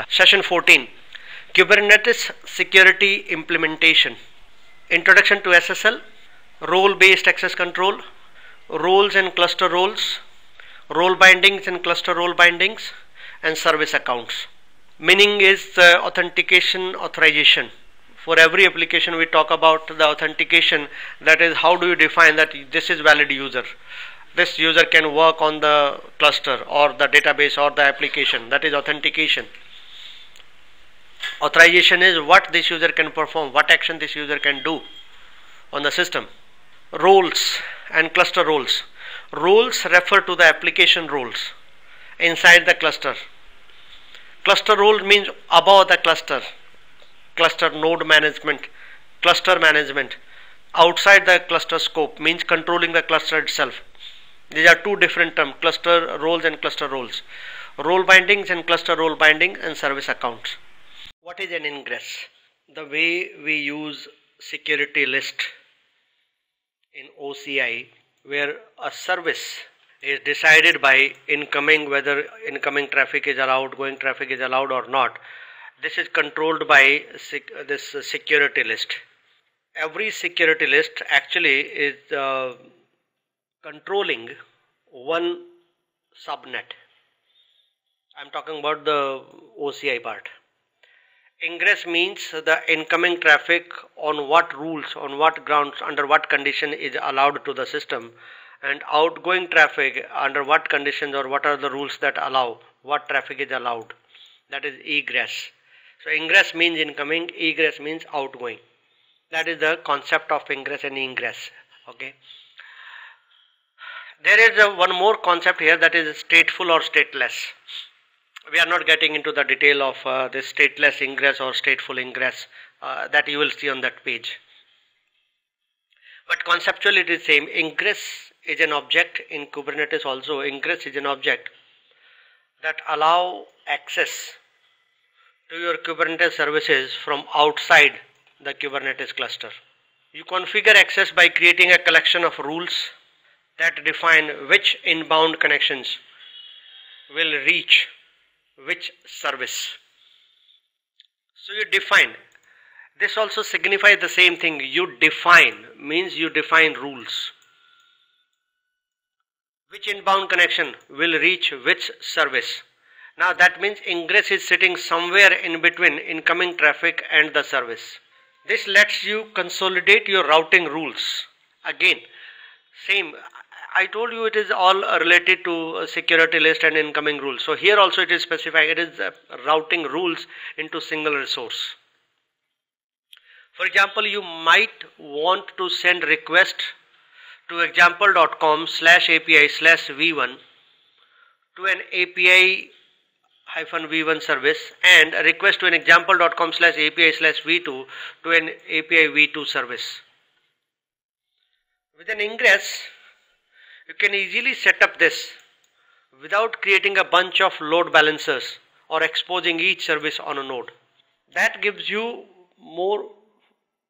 Session 14, Kubernetes Security Implementation. Introduction to SSL, Role-Based Access Control, Roles and Cluster Roles, Role Bindings and Cluster Role Bindings, and Service Accounts. Meaning is authentication, authorization. For every application we talk about the authentication, that is how do you define that this is valid user. This user can work on the cluster or the database or the application, that is authentication. Authorization is what this user can perform, what action this user can do on the system. Roles and cluster roles. Roles refer to the application roles inside the cluster. Cluster role means above the cluster. Cluster node management, cluster management. Outside the cluster scope means controlling the cluster itself. These are two different terms, cluster roles and cluster roles. Role bindings and cluster role binding and service accounts. What is an ingress? The way we use security list in OCI, where a service is decided by incoming, whether incoming traffic is allowed, outgoing traffic is allowed or not. This is controlled by this security list. Every security list actually is controlling one subnet. I'm talking about the OCI part. Ingress means the incoming traffic on what rules, on what grounds, under what condition is allowed to the system, and outgoing traffic under what conditions or what are the rules that allow what traffic is allowed. That is egress. So ingress means incoming, egress means outgoing. That is the concept of ingress and ingress. Okay. There is one more concept here, that is stateful or stateless. We are not getting into the detail of this stateless ingress or stateful ingress that you will see on that page. But conceptually it is same. Ingress is an object in Kubernetes also. Ingress is an object that allow access to your Kubernetes services from outside the Kubernetes cluster. You configure access by creating a collection of rules that define which inbound connections will reach which service. So you define. This also signifies the same thing. You define means you define rules. Which inbound connection will reach which service. Now that means ingress is sitting somewhere in between incoming traffic and the service. This lets you consolidate your routing rules. Again, same. I told you it is all related to security list and incoming rules. So here also it is specified. It is routing rules into single resource. For example, you might want to send request to example.com/API/v1 to an API-v1 service and a request to an example.com/API/v2 to an API v2 service. With an ingress, you can easily set up this without creating a bunch of load balancers or exposing each service on a node. That gives you more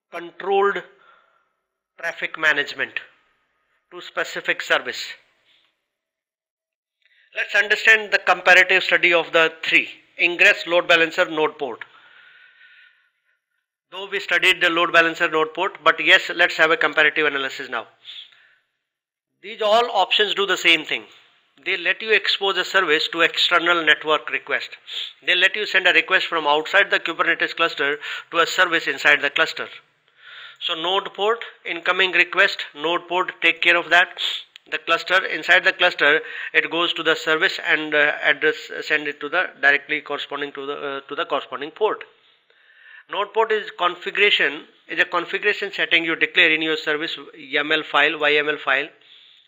controlled traffic management to specific service. Let's understand the comparative study of the three: ingress, load balancer, node port. Though we studied the load balancer, node port, but yes, let's have a comparative analysis now. These all options do the same thing. They let you expose a service to external network request. They let you send a request from outside the Kubernetes cluster to a service inside the cluster. So node port, incoming request, node port take care of that. The cluster, inside the cluster, it goes to the service and address, send it to the directly corresponding to the corresponding port. Node port is a configuration setting you declare in your service YAML file.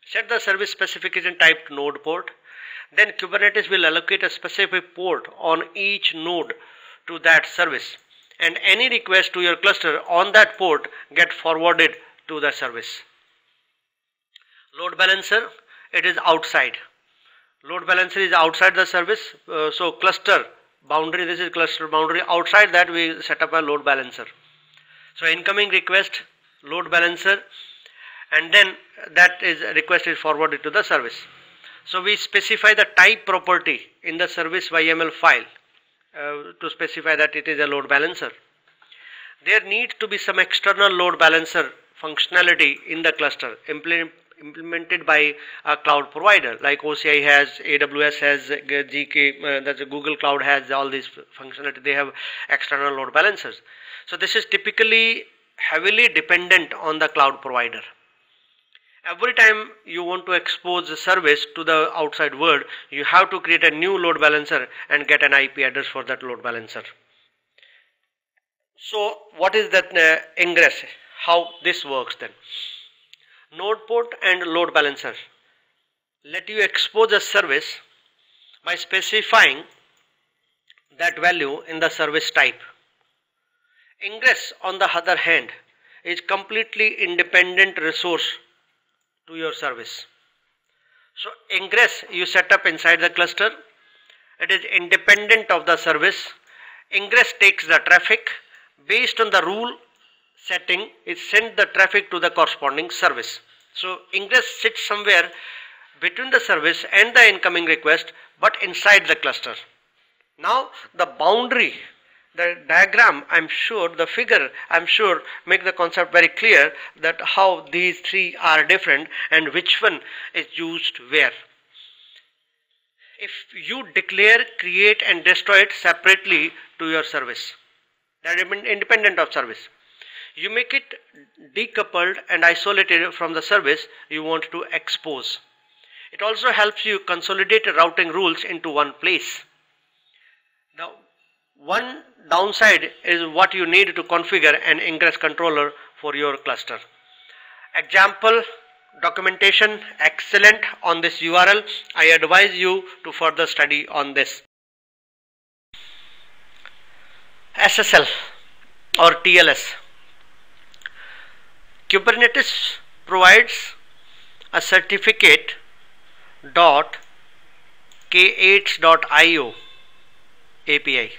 Set the service specification type to node port. Then Kubernetes will allocate a specific port on each node to that service, and any request to your cluster on that port get forwarded to the service. Load balancer, it is outside. Load balancer is outside the service. So cluster boundary, this is cluster boundary. Outside that we set up a load balancer. So incoming request, load balancer, and then that request is forwarded to the service. So we specify the type property in the service YAML file to specify that it is a load balancer. There needs to be some external load balancer functionality in the cluster implemented by a cloud provider, like OCI has, AWS has, GK, that's Google Cloud has all these functionality. They have external load balancers. So this is typically heavily dependent on the cloud provider. Every time you want to expose the service to the outside world, you have to create a new load balancer and get an IP address for that load balancer. So what is that ingress? How this works then? Node port and load balancer let you expose a service by specifying that value in the service type. Ingress, on the other hand, is completely independent resource to your service. So ingress you set up inside the cluster. It is independent of the service. Ingress takes the traffic. Based on the rule setting, it sends the traffic to the corresponding service. So ingress sits somewhere between the service and the incoming request, but inside the cluster. Now the boundary, the diagram, the figure, make the concept very clear that how these three are different and which one is used where. If you declare, create and destroy it separately to your service, that is independent of service. You make it decoupled and isolated from the service you want to expose. It also helps you consolidate routing rules into one place. Now, one downside is what you need to configure an ingress controller for your cluster. Example documentation excellent on this URL. I advise you to further study on this. SSL or TLS. Kubernetes provides a certificate .k8s.io API,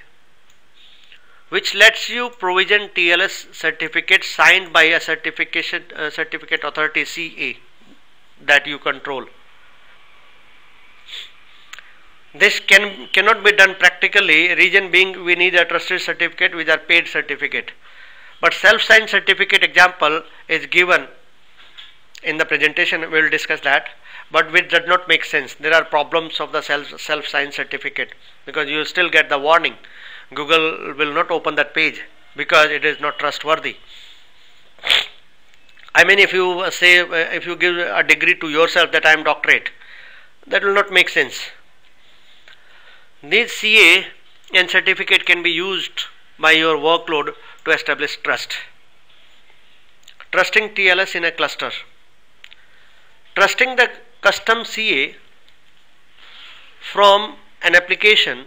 which lets you provision TLS certificates signed by a certificate authority CA that you control. This cannot be done practically, reason being we need a trusted certificate which are paid certificate. But self-signed certificate example is given in the presentation, we will discuss that, but which does not make sense. There are problems of the self-signed certificate because you still get the warning. Google will not open that page because it is not trustworthy. I mean, if you say, if you give a degree to yourself that I am doctorate, that will not make sense. These CA and certificate can be used by your workload to establish trust. Trusting TLS in a cluster. Trusting the custom CA from an application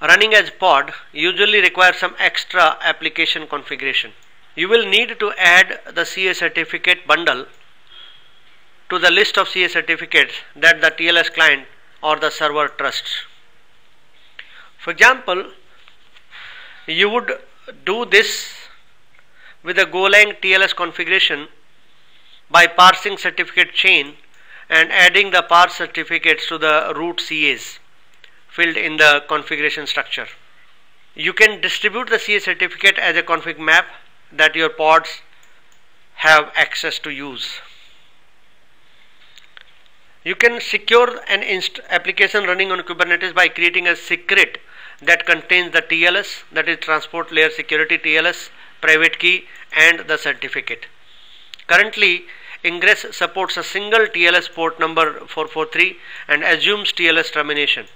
running as pod usually requires some extra application configuration. You will need to add the CA certificate bundle to the list of CA certificates that the TLS client or the server trusts. For example, you would do this with a Golang TLS configuration by parsing certificate chain and adding the parse certificates to the root CAs filled in the configuration structure. You can distribute the CA certificate as a config map that your pods have access to use. You can secure an application running on Kubernetes by creating a secret that contains the TLS, that is transport layer security TLS, private key and the certificate. Currently, Ingress supports a single TLS port number 443 and assumes TLS termination.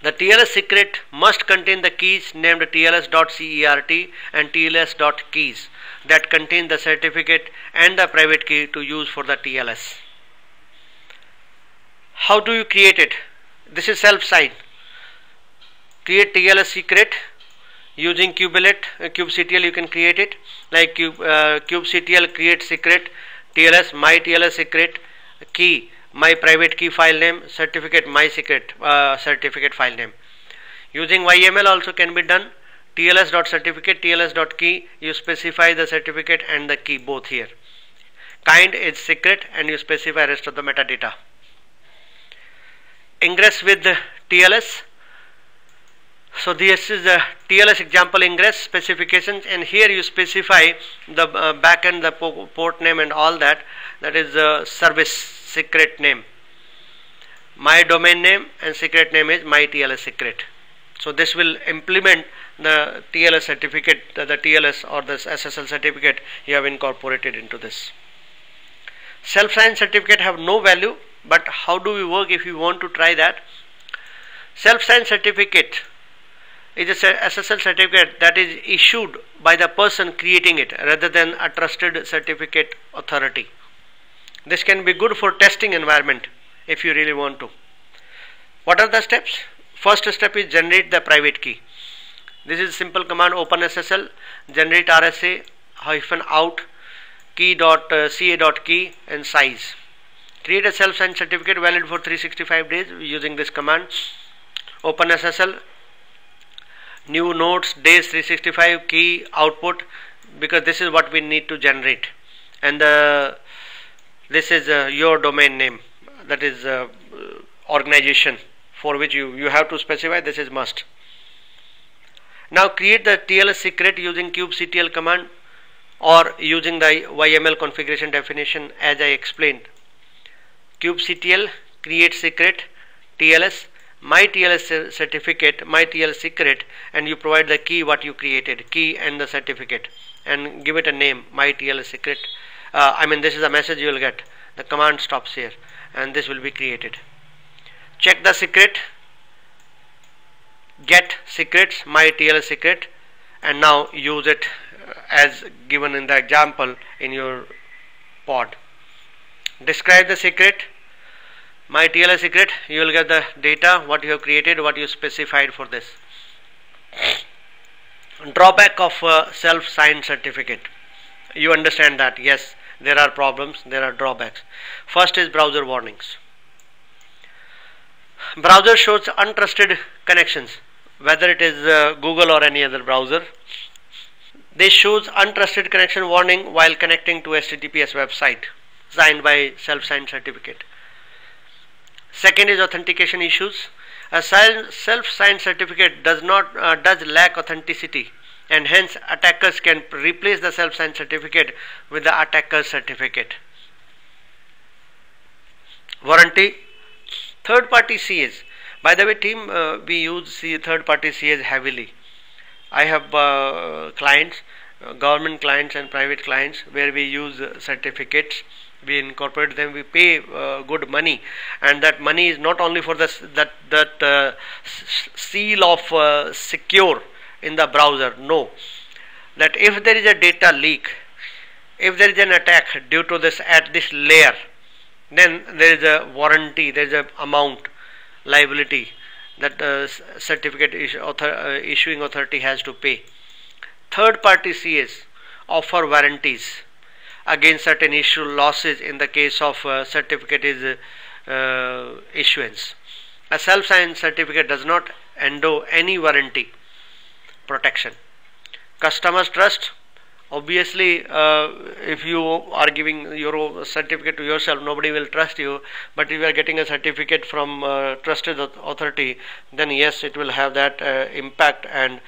The TLS secret must contain the keys named TLS.cert and TLS.keys that contain the certificate and the private key to use for the TLS. How do you create it? This is self-signed. Create TLS secret using kubectl you can create it, like kubectl create secret TLS, my TLS secret, key, my private key file name, certificate, my secret certificate file name. Using YML also can be done. TLS.certificate, TLS.key, you specify the certificate and the key both here. Kind is secret and you specify rest of the metadata. Ingress with TLS. So this is the TLS example ingress specifications, and here you specify the backend, the port name and all that. That is the service secret name. My domain name and secret name is my TLS secret. So this will implement the TLS certificate, the TLS or the SSL certificate you have incorporated into this. Self-signed certificate have no value, but how do we work if you want to try that? Self-signed certificate is a SSL certificate that is issued by the person creating it rather than a trusted certificate authority. This can be good for testing environment if you really want to. What are the steps? First step is generate the private key. This is simple command: OpenSSL generate RSA -out key.ca.key and size. Create a self-signed certificate valid for 365 days using this command. OpenSSL new nodes days 365 key output, because this is what we need to generate, and this is your domain name, that is organization for which you have to specify. This is must. Now create the TLS secret using kubectl command or using the YML configuration definition as I explained. Kubectl create secret TLS my TLS certificate, my TLS secret, and you provide the key what you created, key and the certificate, and give it a name, my TLS secret. This is a message you will get. The command stops here and this will be created. Check the secret, get secrets, my TLS secret, and now use it as given in the example in your pod. Describe the secret, my TLS secret, you will get the data, what you have created, what you specified for this. Drawback of self-signed certificate. You understand that, yes, there are problems, there are drawbacks. First is browser warnings. Browser shows untrusted connections, whether it is Google or any other browser. This shows untrusted connection warning while connecting to HTTPS website signed by self-signed certificate. Second is authentication issues. A self-signed certificate does lack authenticity, and hence attackers can replace the self-signed certificate with the attacker's certificate. Warranty. Third-party CAs. By the way, team, we use third-party CAs heavily. I have clients, government clients and private clients, where we use certificates. We incorporate them, we pay good money, and that money is not only for that seal of secure in the browser. No, that if there is a data leak, if there is an attack due to this at this layer, then there is a warranty, there is a amount liability that the certificate issuing authority has to pay. Third party CAs offer warranties against certain issue losses in the case of certificate is issuance. A self-signed certificate does not endow any warranty protection. Customers trust. Obviously, if you are giving your certificate to yourself, nobody will trust you. But if you are getting a certificate from trusted authority, then yes, it will have that impact and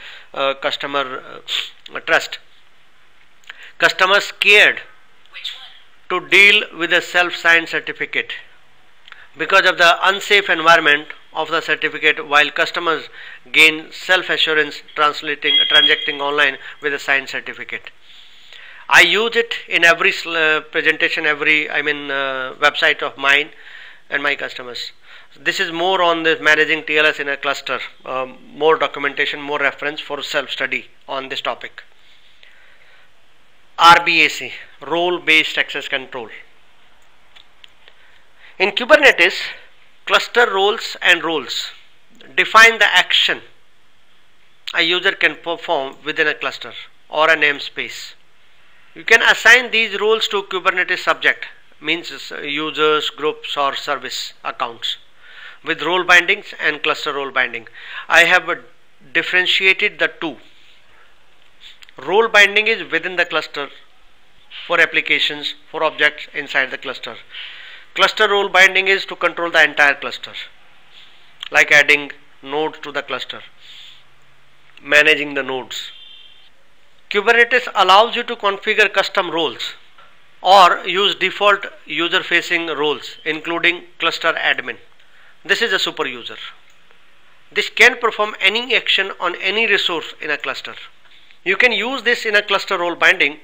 customer trust. Customers scared to deal with a self-signed certificate because of the unsafe environment of the certificate, while customers gain self-assurance transacting online with a signed certificate. I use it in every presentation, every website of mine and my customers. This is more on the managing TLS in a cluster, more documentation, more reference for self-study on this topic. RBAC, role-based access control. In Kubernetes, cluster roles and roles define the action a user can perform within a cluster or a namespace. You can assign these roles to Kubernetes subject, means users, groups or service accounts, with role bindings and cluster role binding. I have differentiated the two. Role binding is within the cluster for applications, for objects inside the cluster. Cluster role binding is to control the entire cluster, like adding nodes to the cluster. managing the nodes. Kubernetes allows you to configure custom roles or use default user facing roles including cluster admin. This is a super user. This can perform any action on any resource in a cluster. You can use this in a cluster role binding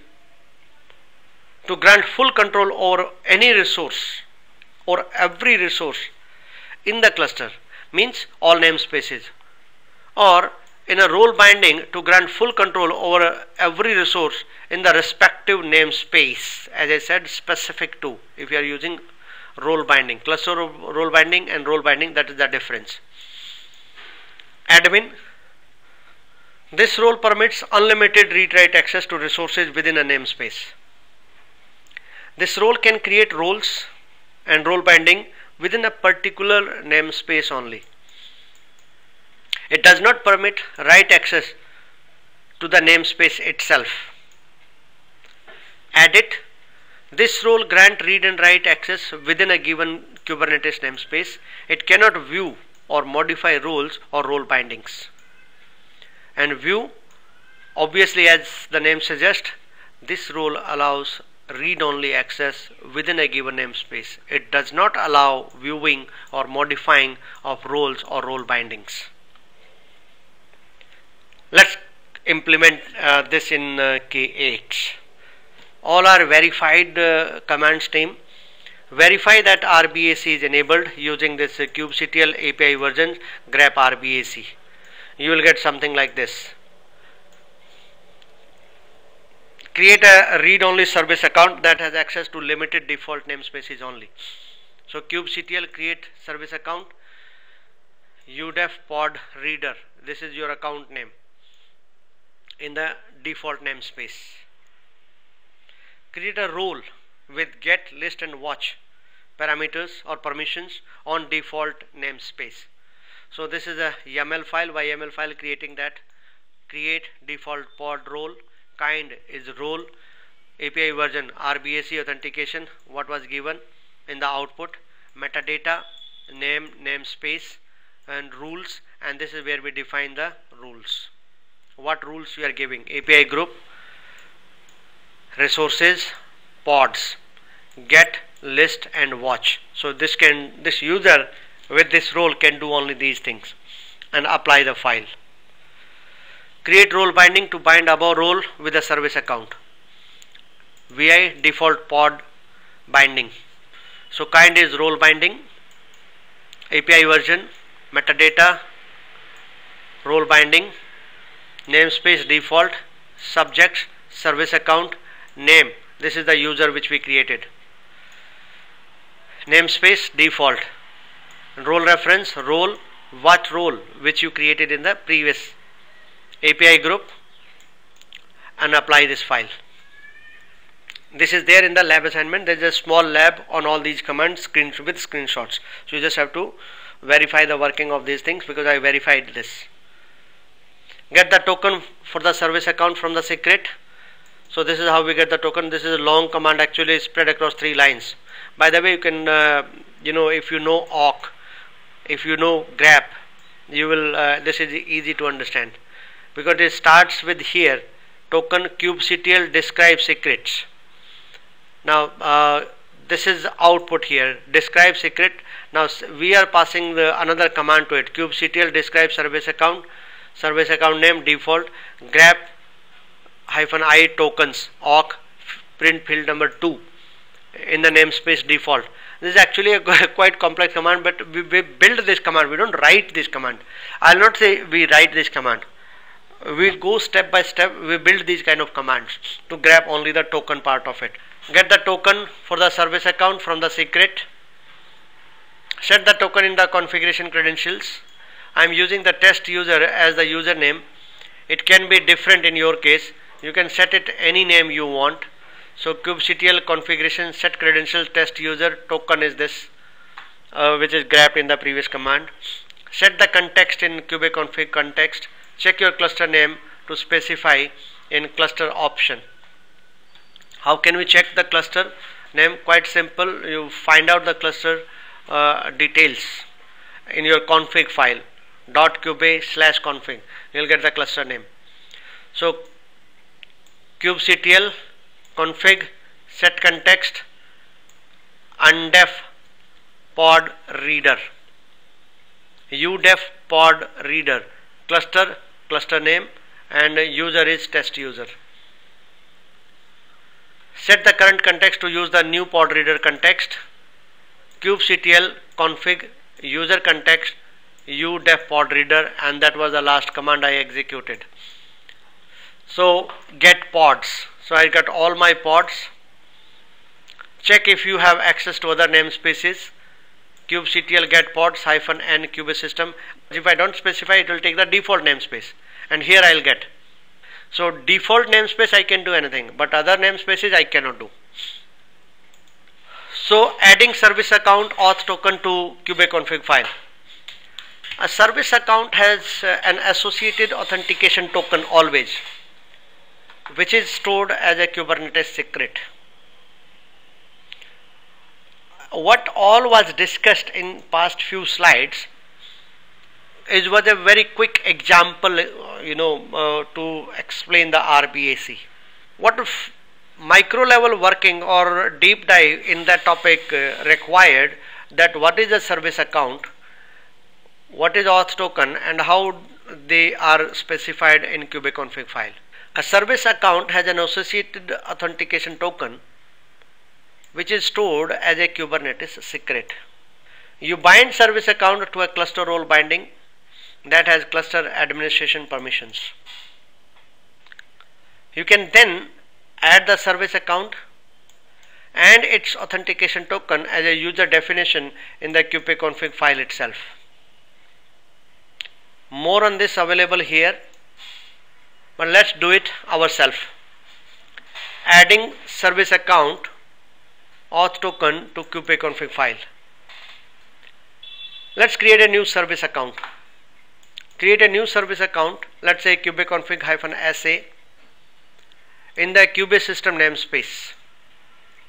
to grant full control over any resource or every resource in the cluster, means all namespaces, or in a role binding to grant full control over every resource in the respective namespace, as I said, specific to. If you are using role binding, cluster role binding and role binding, that is the difference. Admin. This role permits unlimited read-write access to resources within a namespace. This role can create roles and role binding within a particular namespace only. It does not permit write access to the namespace itself. Edit. This role grants read and write access within a given Kubernetes namespace. It cannot view or modify roles or role bindings. And view, obviously, as the name suggests, this role allows read-only access within a given namespace. It does not allow viewing or modifying of roles or role bindings. Let's implement this in K8. All are verified commands team. Verify that RBAC is enabled using this kubectl API version grep RBAC. You will get something like this. Create a read-only service account that has access to limited default namespaces only. So kubectl create service account, udef pod reader. This is your account name in the default namespace. Create a role with get, list and watch parameters or permissions on default namespace. So this is a YAML file, YAML file creating that. Create default pod role, kind is role, API version RBAC authentication, what was given in the output, metadata, name, namespace and rules, and this is where we define the rules. What rules we are giving? API group, resources, pods, get, list and watch. So this user with this role can do only these things and apply the file. Create role binding to bind above role with a service account. VI default pod binding. So kind is role binding, API version, metadata, role binding, namespace default, subjects, service account, name. This is the user which we created. Namespace default, role reference, role, what role which you created in the previous API group, and apply this file. This is there in the lab assignment. There is a small lab on all these commands with screenshots. So you just have to verify the working of these things because I verified this. Get the token for the service account from the secret. So this is how we get the token. This is a long command, actually spread across 3 lines. By the way, you can if you know awk, if you know grep, you will this is easy to understand because it starts with here token kubectl describe secrets. Now this is output here, describe secret. Now we are passing another command to it, kubectl describe service account name default grep -i tokens awk print field number 2 in the namespace default. This is actually a quite complex command, but we build this command. We don't write this command. I'll not say we write this command. We'll go step by step. We build these kind of commands to grab only the token part of it. Get the token for the service account from the secret. Set the token in the configuration credentials. I'm using the test user as the username. It can be different in your case. You can set it any name you want. So kubectl configuration set credentials test user token is this, which is grabbed in the previous command. Set the context in kubeconfig context. Check your cluster name to specify in cluster option. How can we check the cluster name? Quite simple. You find out the cluster details in your config file .kube/config. you'll get the cluster name. So kubectl config set context undef pod reader, udef pod reader, cluster name, and user is test user. Set the current context to use the new pod reader context, kubectl config user context udef pod reader, and that was the last command I executed. So get pods. So I got all my pods. Check if you have access to other namespaces. Kubectl get pods -n kubesystem. If I don't specify, it will take the default namespace, and here I'll get. So default namespace I can do anything, but other namespaces I cannot do. So adding service account auth token to kubeconfig file. A service account has an associated authentication token always, which is stored as a Kubernetes secret. What all was discussed in past few slides was a very quick example, to explain the RBAC. What if micro level working or deep dive in that topic required, that what is a service account, what is auth token, and how they are specified in kubeconfig file. A service account has an associated authentication token which is stored as a Kubernetes secret. You bind service account to a cluster role binding that has cluster administration permissions. You can then add the service account and its authentication token as a user definition in the kubeconfig file itself. More on this available here, but let's do it ourselves. Adding service account auth token to kubeconfig file. Let's create a new service account. Create a new service account, let's say kubeconfig-sa in the kubesystem namespace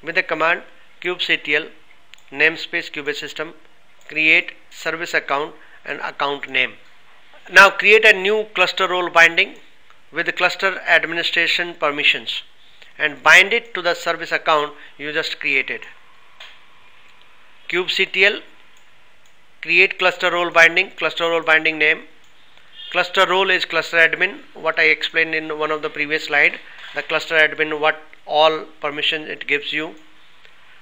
with the command kubectl namespace kubesystem create service account and account name. Now create a new cluster role binding with the cluster administration permissions and bind it to the service account you just created. Kubectl create cluster role binding name. Cluster role is cluster admin, what I explained in one of the previous slide. The cluster admin, what all permissions it gives you.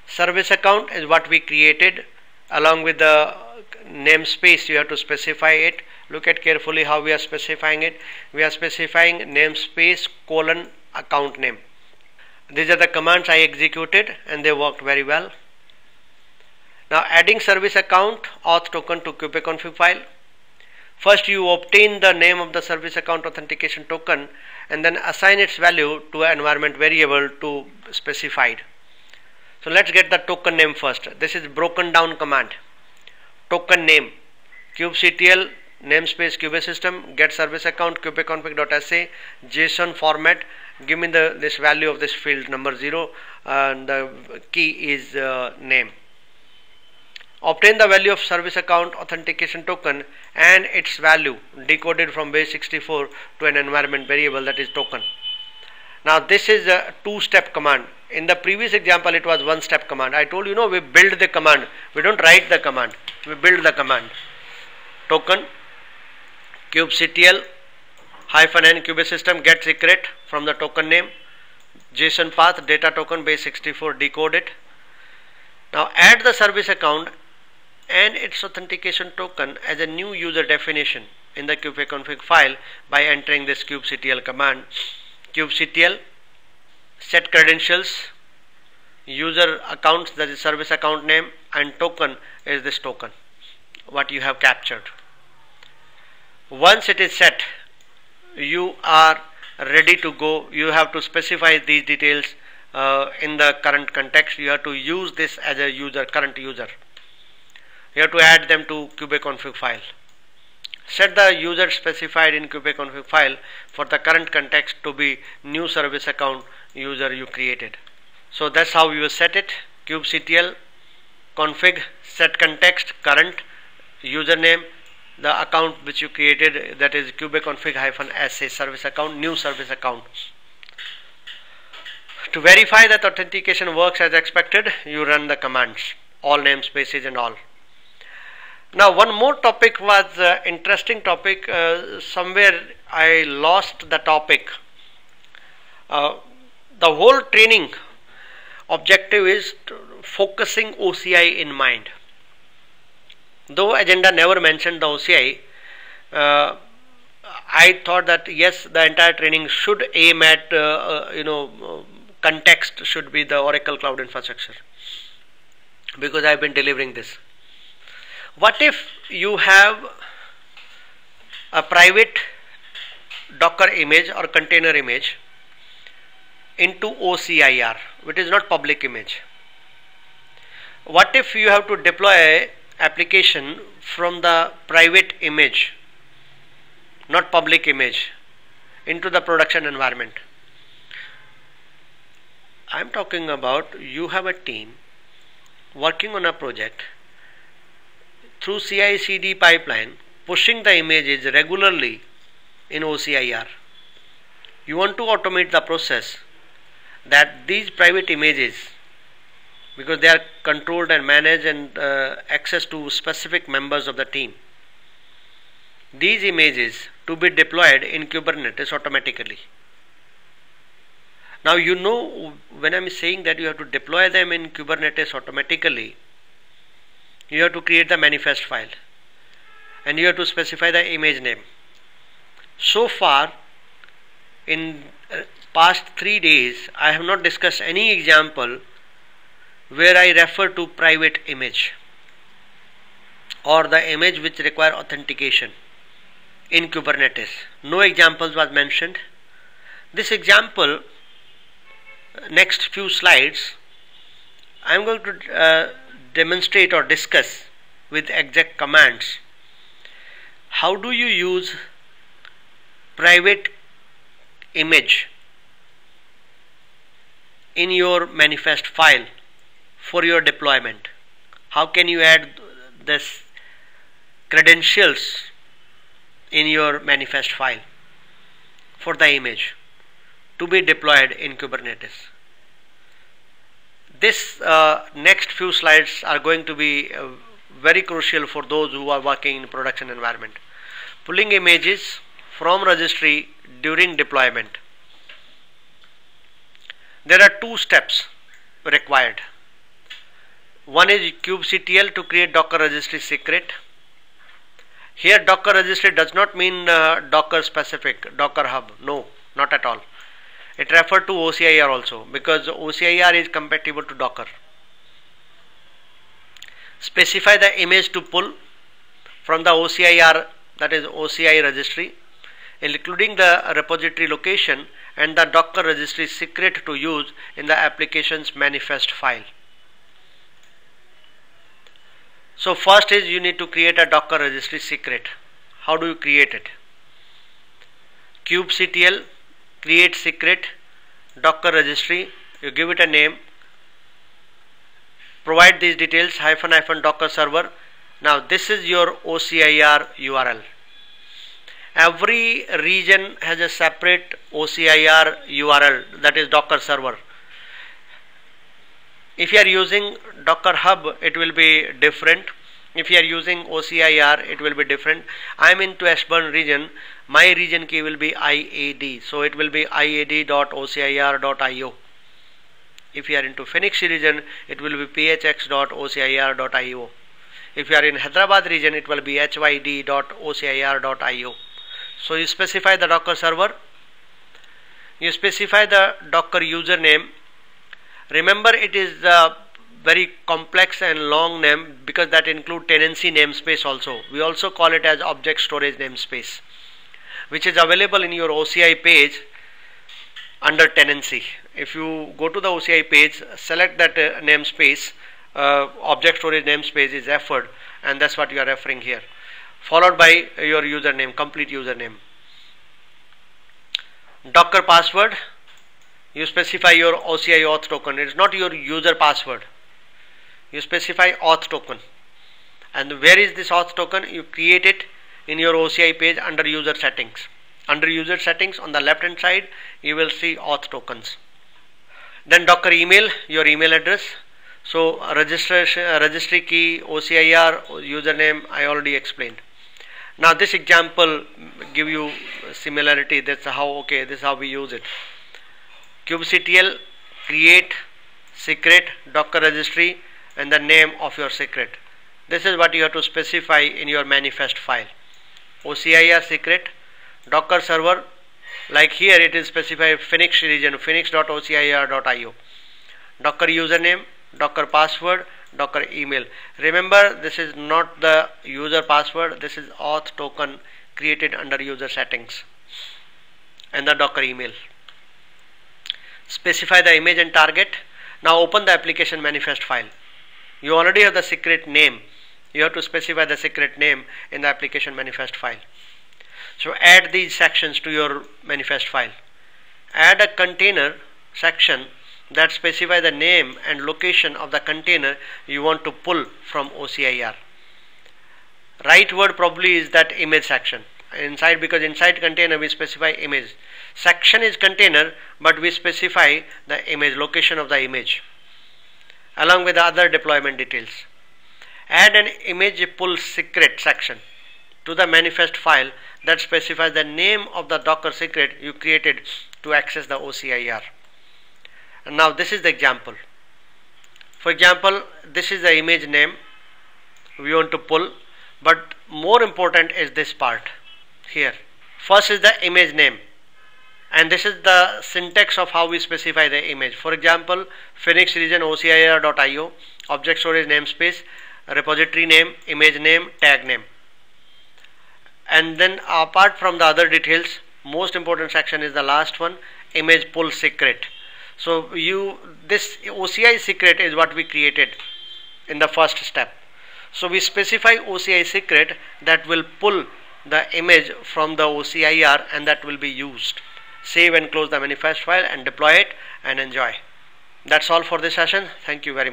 Service account is what we created, along with the namespace you have to specify it. Look at carefully how we are specifying it. We are specifying namespace : account name. These are the commands I executed and they worked very well. Now adding service account auth token to kubeconfig file. First you obtain the name of the service account authentication token and then assign its value to an environment variable to specified. So let's get the token name first. This is broken down command. Token name kubectl namespace kubesystem get service account kubeconfig.sa JSON format. Give me this value of this field number 0 and the key is name. Obtain the value of service account authentication token and its value decoded from base 64 to an environment variable, that is token. Now this is a two-step command. In the previous example it was one-step command. I told you, we build the command. We don't write the command. We build the command. Token kubectl -n kubesystem get secret from the token name, JSON path data token base 64 decode it. Now add the service account and its authentication token as a new user definition in the kubeconfig file by entering this kubectl command. Kubectl set credentials, user accounts, that is service account name, and token is this token what you have captured. Once it is set, you are ready to go. You have to specify these details in the current context. You have to use this as a user, current user. You have to add them to kubeconfig file. Set the user specified in kubeconfig file for the current context to be new service account user you created. So that's how you set it. Kubectl config set context current username the account which you created, that is kubeconfig-sa service account, new service account. To verify that authentication works as expected, you run the commands, all namespaces and all. Now one more topic was interesting topic, somewhere I lost the topic. The whole training objective is focusing OCI in mind. Though agenda never mentioned the OCI, I thought that yes, the entire training should aim at context should be the Oracle Cloud Infrastructure, because I have been delivering this. What if you have a private Docker image or container image into OCIR, which is not public image? What if you have to deploy application from the private image, not public image, into the production environment? I am talking about you have a team working on a project through CI/CD pipeline, pushing the images regularly in OCIR. You want to automate the process that these private images, because they are controlled and managed and access to specific members of the team, these images to be deployed in Kubernetes automatically. Now you know, when I am saying that you have to deploy them in Kubernetes automatically, you have to create the manifest file and you have to specify the image name. So far in past 3 days I have not discussed any example where I refer to private image or the image which require authentication in Kubernetes. No examples was mentioned. This example, next few slides, I am going to demonstrate or discuss with exact commands how do you use private image in your manifest file for your deployment. How can you add this credentials in your manifest file for the image to be deployed in Kubernetes? This next few slides are going to be very crucial for those who are working in production environment. Pulling images from registry during deployment. There are 2 steps required. One is kubectl to create Docker registry secret. Here Docker registry does not mean Docker specific, Docker hub. No, not at all. It refers to OCIR also, because OCIR is compatible to Docker. Specify the image to pull from the OCIR, that is OCI registry, including the repository location and the Docker registry secret to use in the application's manifest file. So first is you need to create a Docker registry secret. How do you create it? kubectl create secret Docker registry, you give it a name, provide these details -- Docker server. Now this is your OCIR URL. Every region has a separate OCIR URL, that is Docker server. If you are using Docker hub, it will be different. If you are using OCIR, it will be different. I am into Ashburn region. My region key will be IAD. So it will be iad.ocir.io. If you are into Phoenix region, it will be phx.ocir.io. If you are in Hyderabad region, it will be hyd.ocir.io. So you specify the Docker server. You specify the Docker username. Remember, it is a very complex and long name because that includes tenancy namespace also. We also call it as object storage namespace, which is available in your OCI page under tenancy. If you go to the OCI page, select that namespace, object storage namespace is referred, and that's what you are referring here, followed by your username, complete username. Docker password, you specify your OCI auth token. It is not your user password. You specify auth token. And where is this auth token? You create it in your OCI page under user settings. Under user settings on the left hand side you will see auth tokens. Then Docker email, your email address. So registry key, OCIR, username I already explained. Now this example give you similarity. That's how this is how we use it. kubectl create secret Docker registry and the name of your secret. This is what you have to specify in your manifest file. OCIR secret, Docker server, like here it is specified Phoenix region, phoenix.ocir.io, Docker username, Docker password, Docker email. Remember, this is not the user password, this is auth token created under user settings, and the Docker email. Specify the image and target. Now open the application manifest file. You already have the secret name. You have to specify the secret name in the application manifest file. So add these sections to your manifest file. Add a container section that specify the name and location of the container you want to pull from OCIR. Right word probably is that image section inside, because inside container we specify image. Section is container, but we specify the image, location of the image, along with the other deployment details. Add an image pull secret section to the manifest file that specifies the name of the Docker secret you created to access the OCIR. And now this is the example. For example, this is the image name we want to pull, but more important is this part here. First is the image name, and this is the syntax of how we specify the image. For example, Phoenix region OCIR.io, object storage namespace, repository name, image name, tag name. And then apart from the other details, most important section is the last one, image pull secret. So this OCI secret is what we created in the first step. So we specify OCI secret that will pull the image from the OCIR, and that will be used. Save and close the manifest file and deploy it and enjoy. That's all for this session. Thank you very much.